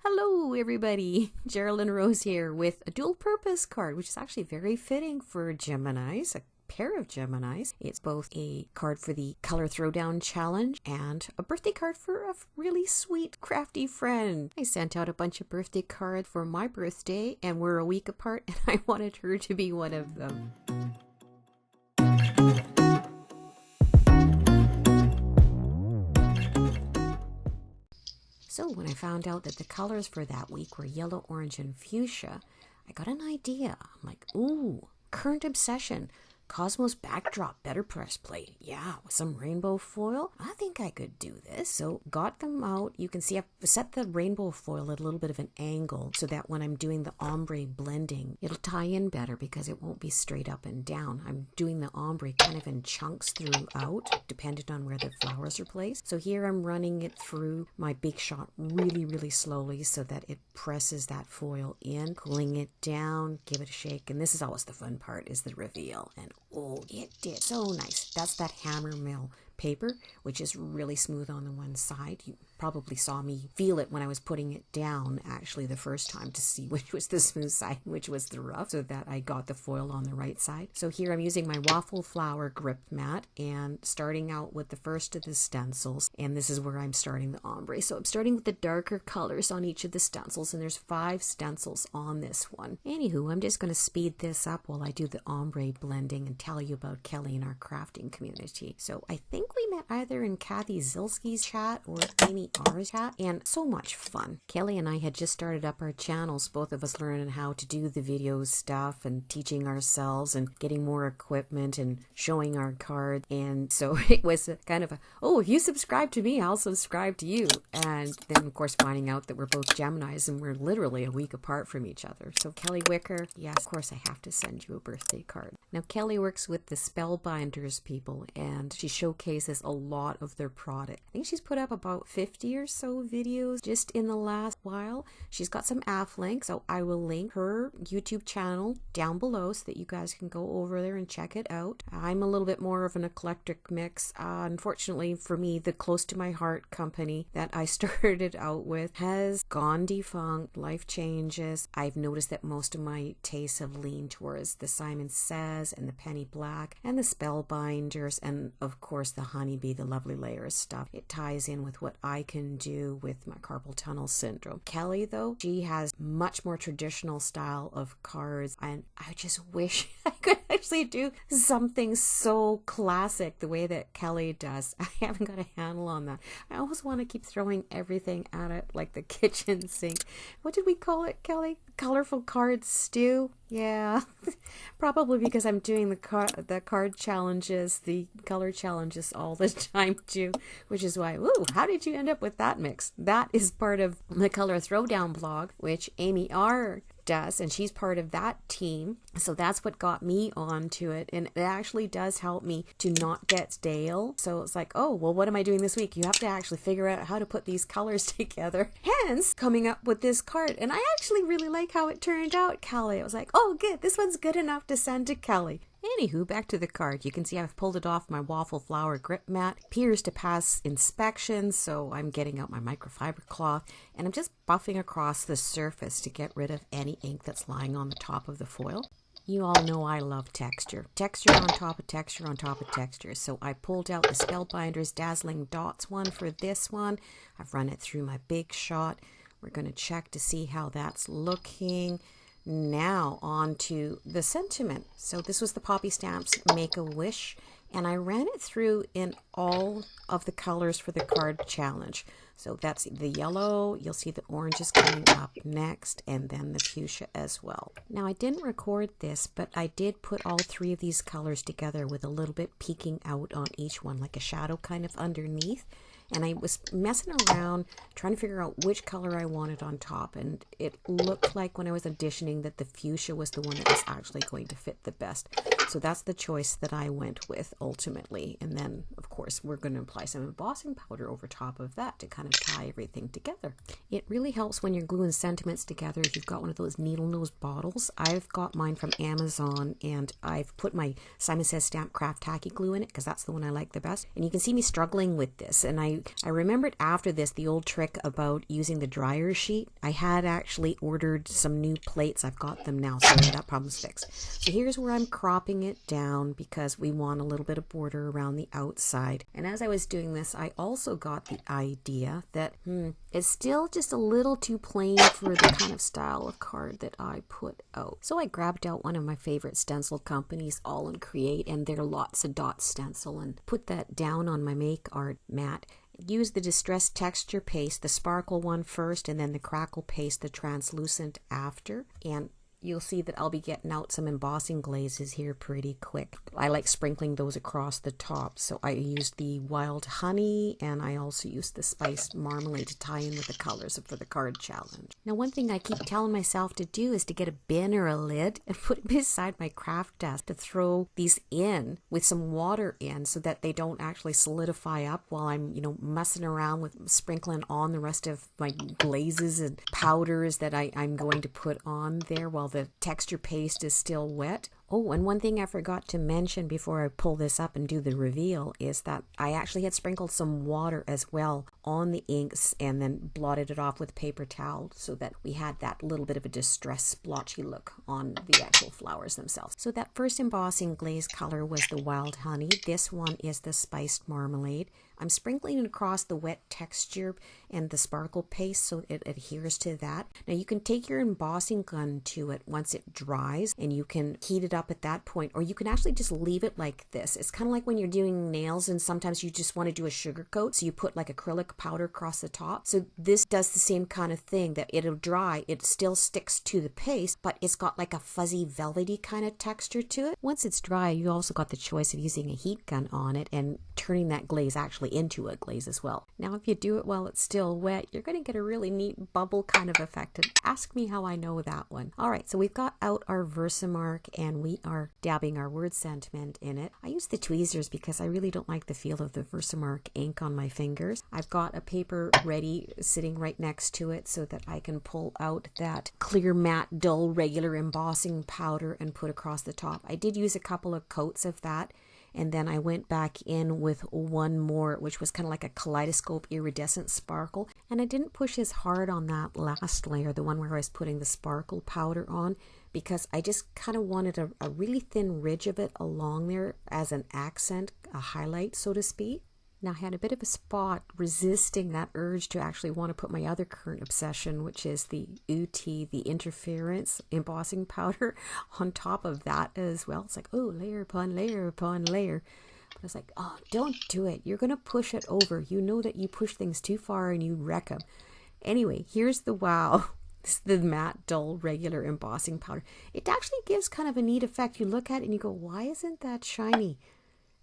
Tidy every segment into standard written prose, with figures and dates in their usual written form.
Hello everybody, Geraldine Rose here with a dual purpose card, which is actually very fitting for Geminis, a pair of Geminis. It's both a card for the Color Throwdown challenge and a birthday card for a really sweet, crafty friend. I sent out a bunch of birthday cards for my birthday and we're a week apart and I wanted her to be one of them. So when I found out that the colors for that week were yellow, orange, and fuchsia, I got an idea. I'm like, ooh, current obsession. Cosmos backdrop BetterPress plate. Yeah, with some rainbow foil. I think I could do this. So got them out. You can see I've set the rainbow foil at a little bit of an angle so that when I'm doing the ombre blending, it'll tie in better because it won't be straight up and down. I'm doing the ombre kind of in chunks throughout, depending on where the flowers are placed. So here I'm running it through my big shot really, really slowly so that it presses that foil in, cooling it down, give it a shake. And this is always the fun part, is the reveal. And oh, it did so nice. That's that hammer mill paper, which is really smooth on the one side. You probably saw me feel it when I was putting it down actually the first time to see which was the smooth side, which was the rough, so that I got the foil on the right side. So here I'm using my waffle flower grip mat and starting out with the first of the stencils, and this is where I'm starting the ombre. So I'm starting with the darker colors on each of the stencils, and there's 5 stencils on this one. Anywho, I'm just going to speed this up while I do the ombre blending and tell you about Kelly and our crafting community. So I think we met either in Kathy Zilski's chat or Amy R's chat, and so much fun. Kelly and I had just started up our channels, both of us learning how to do the video stuff and teaching ourselves and getting more equipment and showing our cards. And so it was kind of a, oh, if you subscribe to me, I'll subscribe to you. And then of course finding out that we're both Geminis and we're literally a week apart from each other. So Kelly Wicker, yes, of course I have to send you a birthday card. Now Kelly works with the Spellbinders people and she showcases a lot of their product. I think she's put up about 50 or so videos just in the last while. She's got some app links, so I will link her YouTube channel down below so that you guys can go over there and check it out. I'm a little bit more of an eclectic mix. Unfortunately for me, the close to my heart company that I started out with has gone defunct. Life changes. I've noticed that most of my tastes have leaned towards the Simon Says and the Penny Black and the Spellbinders and of course the Honeybee, the Lovely Layers stuff. It ties in with what I can do with my carpal tunnel syndrome. Kelly though, she has much more traditional style of cards and I just wish I could actually do something so classic the way that Kelly does. I haven't got a handle on that. I always want to keep throwing everything at it like the kitchen sink. What did we call it, Kelly? Colorful card stew? Yeah, probably because I'm doing the card challenges, the color challenges all the time too, which is why, ooh, how did you end up with that mix? That is part of the Color Throwdown blog, which Amy R does, and she's part of that team. So that's what got me onto it, and it actually does help me to not get stale. So it's like, oh, well, what am I doing this week? You have to actually figure out how to put these colors together. Hence, coming up with this card. And I actually really like how it turned out, Kelly. I was like, oh, good. This one's good enough to send to Kelly. Anywho, back to the card. You can see I've pulled it off my waffle flower grip mat. Appears to pass inspection, so I'm getting out my microfiber cloth and I'm just buffing across the surface to get rid of any ink that's lying on the top of the foil. You all know I love texture. Texture on top of texture on top of texture. So I pulled out the Spellbinders Dazzling Dots one for this one. I've run it through my big shot. We're going to check to see how that's looking. Now on to the sentiment. So this was the Poppy Stamps Make a Wish, and I ran it through in all of the colors for the card challenge. So that's the yellow, you'll see the orange is coming up next, and then the fuchsia as well. Now I didn't record this, but I did put all 3 of these colors together with a little bit peeking out on each one, like a shadow kind of underneath. And I was messing around trying to figure out which color I wanted on top, and it looked like when I was auditioning that the fuchsia was the one that was actually going to fit the best. So that's the choice that I went with ultimately. And then, of course, we're going to apply some embossing powder over top of that to kind of tie everything together. It really helps when you're gluing sentiments together if you've got one of those needle nose bottles. I've got mine from Amazon, and I've put my Simon Says Stamp Craft Tacky glue in it because that's the one I like the best. And you can see me struggling with this. And I remembered after this the old trick about using the dryer sheet. I had actually ordered some new plates. I've got them now, so that problem's fixed. So here's where I'm cropping it down because we want a little bit of border around the outside. And as I was doing this, I also got the idea that it's still just a little too plain for the kind of style of card that I put out. So I grabbed out one of my favorite stencil companies, All in Create, and their Lots of Dots stencil, and put that down on my Make Art mat. Use the Distressed Texture paste, the sparkle one first, and then the Crackle paste, the translucent after. And you'll see that I'll be getting out some embossing glazes here pretty quick. I like sprinkling those across the top. So I used the Wild Honey, and I also used the Spiced Marmalade to tie in with the colors for the card challenge. Now, one thing I keep telling myself to do is to get a bin or a lid and put it beside my craft desk to throw these in with some water in so that they don't actually solidify up while I'm, messing around with sprinkling on the rest of my glazes and powders that I'm going to put on there while the texture paste is still wet. Oh, and one thing I forgot to mention before I pull this up and do the reveal is that I actually had sprinkled some water as well on the inks and then blotted it off with paper towel so that we had that little bit of a distressed splotchy look on the actual flowers themselves. So that first embossing glaze color was the Wild Honey. This one is the Spiced Marmalade. I'm sprinkling it across the wet texture and the sparkle paste so it adheres to that. Now you can take your embossing gun to it once it dries and you can heat it up at that point, or you can actually just leave it like this. It's kind of like when you're doing nails and sometimes you just want to do a sugar coat, so you put like acrylic powder across the top. So this does the same kind of thing, that it'll dry, it still sticks to the paste, but it's got like a fuzzy velvety kind of texture to it. Once it's dry, you also got the choice of using a heat gun on it and turning that glaze actually into a glaze as well. Now if you do it while it's still wet, you're going to get a really neat bubble kind of effect, and ask me how I know that one. Alright, so we've got out our Versamark and we are dabbing our word sentiment in it. I use the tweezers because I really don't like the feel of the Versamark ink on my fingers. I've got a paper ready sitting right next to it so that I can pull out that clear matte dull regular embossing powder and put across the top. I did use a couple of coats of that, and then I went back in with one more, which was kind of like a kaleidoscope iridescent sparkle. And I didn't push as hard on that last layer, the one where I was putting the sparkle powder on, because I just kind of wanted a really thin ridge of it along there as an accent, a highlight, so to speak. Now I had a bit of a spot resisting that urge to actually want to put my other current obsession, which is the UT, the interference embossing powder, on top of that as well. It's like, oh, layer upon layer upon layer. But I was like, oh, don't do it. You're going to push it over. You know that you push things too far and you wreck them. Anyway, here's the wow. This is the matte dull regular embossing powder. It actually gives kind of a neat effect. You look at it and you go, why isn't that shiny?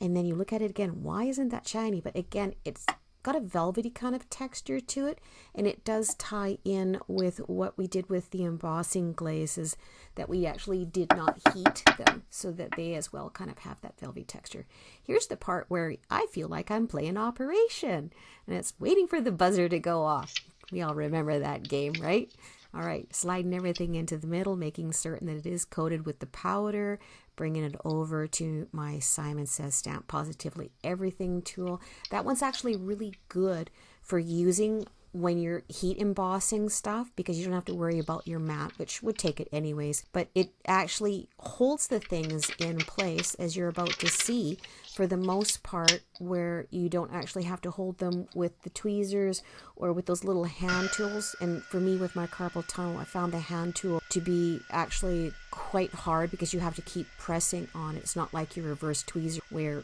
And then you look at it again, why isn't that shiny? But again, it's got a velvety kind of texture to it, and it does tie in with what we did with the embossing glazes, that we actually did not heat them so that they as well kind of have that velvety texture. Here's the part where I feel like I'm playing Operation, and it's waiting for the buzzer to go off. We all remember that game, right? All right, sliding everything into the middle, making certain that it is coated with the powder, bringing it over to my Simon Says Stamp Positively Everything tool. That one's actually really good for using when you're heat embossing stuff, because you don't have to worry about your mat, which would take it anyways, but it actually holds the things in place, as you're about to see, for the most part, where you don't actually have to hold them with the tweezers or with those little hand tools. And for me, with my carpal tunnel, I found the hand tool to be actually quite hard because you have to keep pressing on it. It's not like your reverse tweezer where,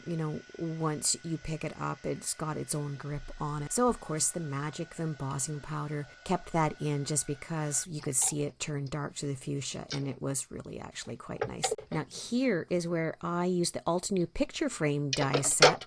once you pick it up, it's got its own grip on it. So of course the magic of embossing powder kept that in, just because you could see it turn dark to the fuchsia, and it was really actually quite nice. Now here is where I used the Altenew picture frame die set.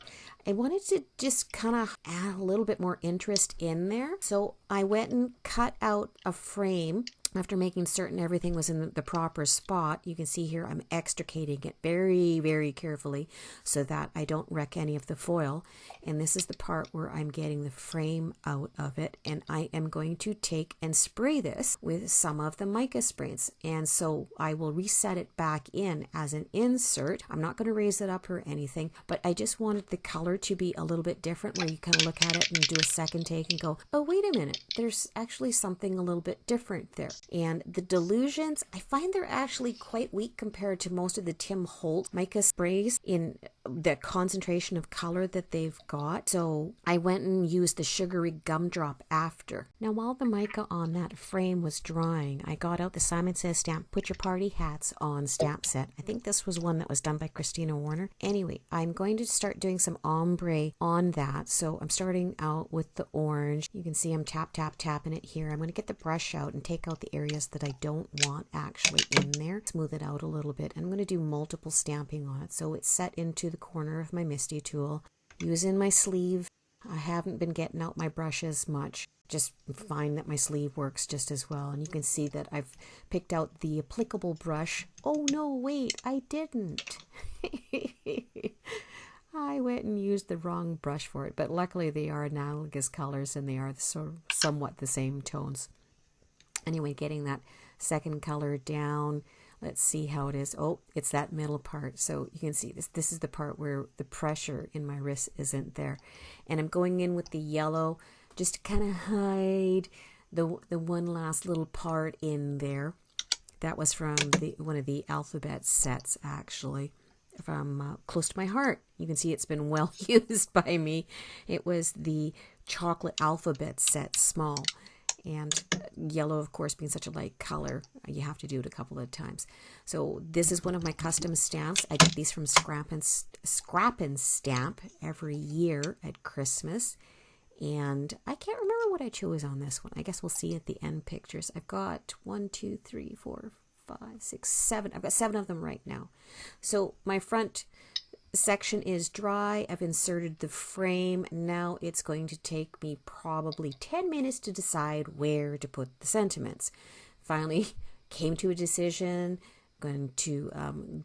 I wanted to just kind of add a little bit more interest in there. So I went and cut out a frame After making certain everything was in the proper spot, you can see here I'm extricating it very, very carefully so that I don't wreck any of the foil. And this is the part where I'm getting the frame out of it. And I am going to take and spray this with some of the mica sprays. And so I will reset it back in as an insert. I'm not going to raise it up or anything, but I just wanted the color to be a little bit different, where you kind of look at it and do a second take and go, oh, wait a minute, there's actually something a little bit different there. And the Delusions, I find they're actually quite weak compared to most of the Tim Holtz mica sprays in the concentration of color that they've got. So I went and used the sugary gumdrop after. Now, while the mica on that frame was drying, I got out the Simon Says stamp, Put Your Party Hats On stamp set. I think this was one that was done by Christina Warner. Anyway, I'm going to start doing some ombre on that. So I'm starting out with the orange. You can see I'm tapping it here. I'm going to get the brush out and take out the areas that I don't want actually in there. Smooth it out a little bit. And I'm going to do multiple stamping on it. So it's set into the corner of my Misty tool. Using my sleeve. I haven't been getting out my brushes much. Just find that my sleeve works just as well. And you can see that I've picked out the applicable brush. Oh no, wait, I didn't. I went and used the wrong brush for it, but luckily they are analogous colors and they are somewhat the same tones. Anyway, getting that second color down. Let's see how it is. Oh, it's that middle part. So you can see this is the part where the pressure in my wrist isn't there. And I'm going in with the yellow just to kind of hide the one last little part in there. That was from one of the alphabet sets, actually, from Close to My Heart. You can see it's been well used by me. It was the chocolate alphabet set, small. And yellow, of course, being such a light color, you have to do it a couple of times. So this is one of my custom stamps. I get these from Scrap and Stamp every year at Christmas. And I can't remember what I chose on this one. I guess we'll see at the end pictures. I've got 1, 2, 3, 4, 5, 6, 7. I've got 7 of them right now. So my front section is dry. I've inserted the frame. Now it's going to take me probably 10 minutes to decide where to put the sentiments. Finally came to a decision. Going to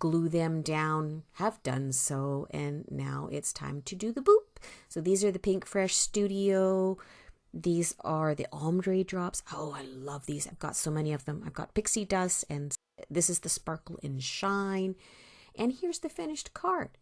glue them down, have done so, and now it's time to do the boop. So these are the Pink Fresh Studio. These are the ombre drops. Oh, I love these. I've got so many of them. I've got Pixie Dust, and this is the Sparkle and Shine. And here's the finished card.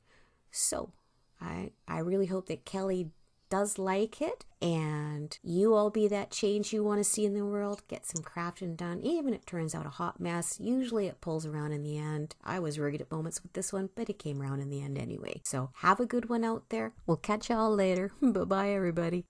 So I really hope that Kelly does like it, and you all be that change you want to see in the world. Get some crafting done, even if it turns out a hot mess. Usually it pulls around in the end. I was worried at moments with this one, but it came around in the end anyway. So have a good one out there. We'll catch y'all later. Bye-bye, everybody.